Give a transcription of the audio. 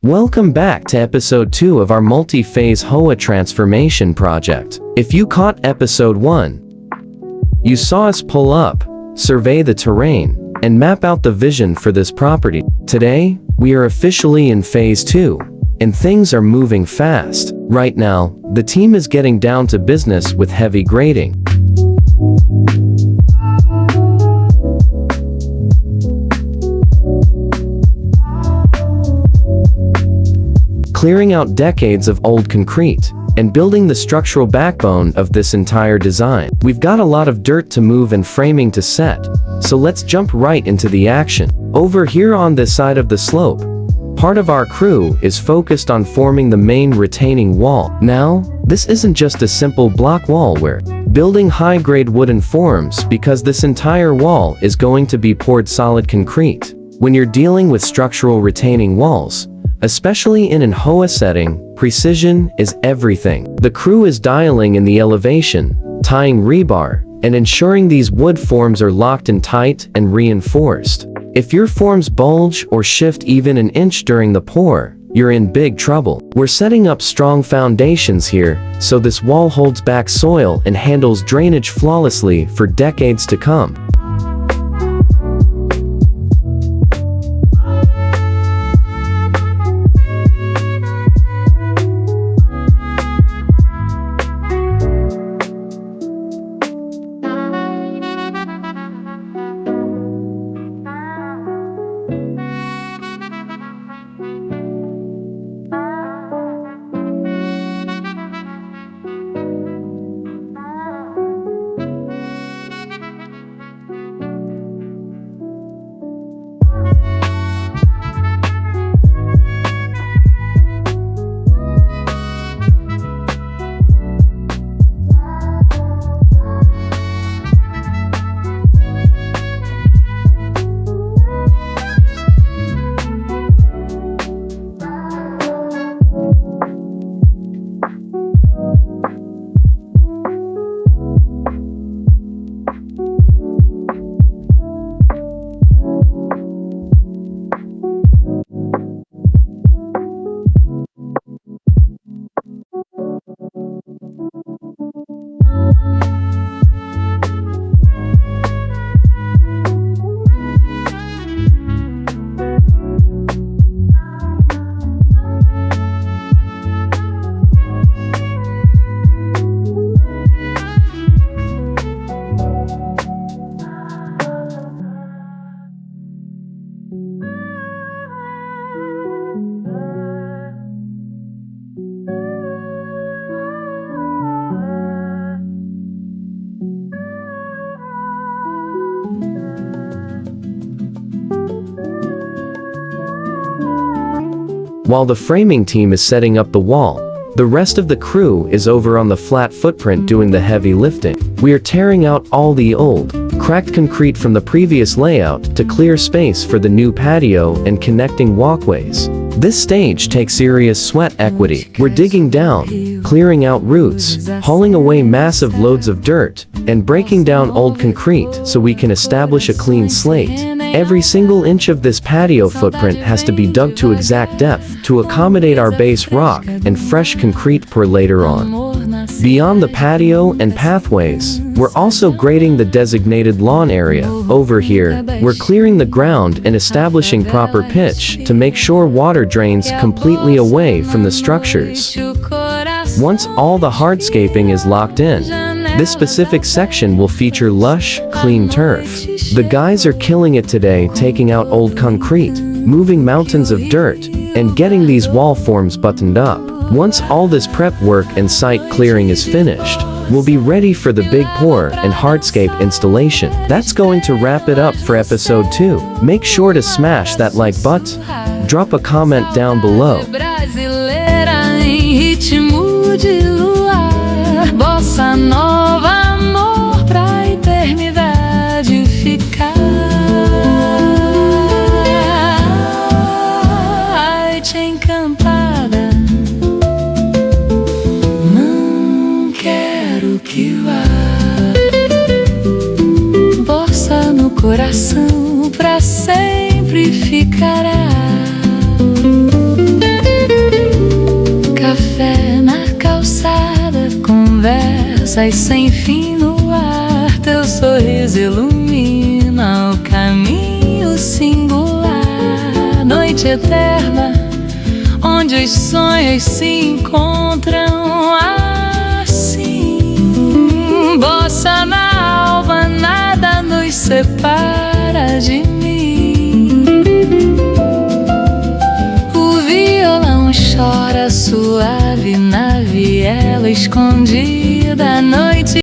Welcome back to episode 2 of our multi-phase HOA transformation project. If you caught episode 1, you saw us pull up, survey the terrain, and map out the vision for this property. Today, we are officially in phase 2, and things are moving fast. Right now, the team is getting down to business with heavy grading. Clearing out decades of old concrete and building the structural backbone of this entire design. We've got a lot of dirt to move and framing to set, so let's jump right into the action. Over here on this side of the slope, part of our crew is focused on forming the main retaining wall. Now, this isn't just a simple block wall we're building high-grade wooden forms because this entire wall is going to be poured solid concrete. When you're dealing with structural retaining walls, especially in an HOA setting, precision is everything. The crew is dialing in the elevation, tying rebar, and ensuring these wood forms are locked in tight and reinforced. If your forms bulge or shift even an inch during the pour, you're in big trouble. We're setting up strong foundations here, so this wall holds back soil and handles drainage flawlessly for decades to come. While the framing team is setting up the wall, the rest of the crew is over on the flat footprint doing the heavy lifting. We are tearing out all the old, cracked concrete from the previous layout to clear space for the new patio and connecting walkways. This stage takes serious sweat equity. We're digging down, clearing out roots, hauling away massive loads of dirt, and breaking down old concrete so we can establish a clean slate. Every single inch of this patio footprint has to be dug to exact depth to accommodate our base rock and fresh concrete pour later on. Beyond the patio and pathways, we're also grading the designated lawn area. Over here, we're clearing the ground and establishing proper pitch to make sure water drains completely away from the structures. Once all the hardscaping is locked in, this specific section will feature lush, clean turf. The guys are killing it today, taking out old concrete, moving mountains of dirt, and getting these wall forms buttoned up. Once all this prep work and site clearing is finished, we'll be ready for the big pour and hardscape installation. That's going to wrap it up for episode 2. Make sure to smash that like button, drop a comment down below. Bossa nova, amor pra eternidade ficar. Noite encantada, não quero que vá. Bossa no coração pra sempre ficará. conversas sem fim no ar. Teu sorriso ilumina o caminho singular. Noite eterna, onde os sonhos se encontram assim. Bossa na alma, nada nos separa de mim. O violão chora suave na viela escondida.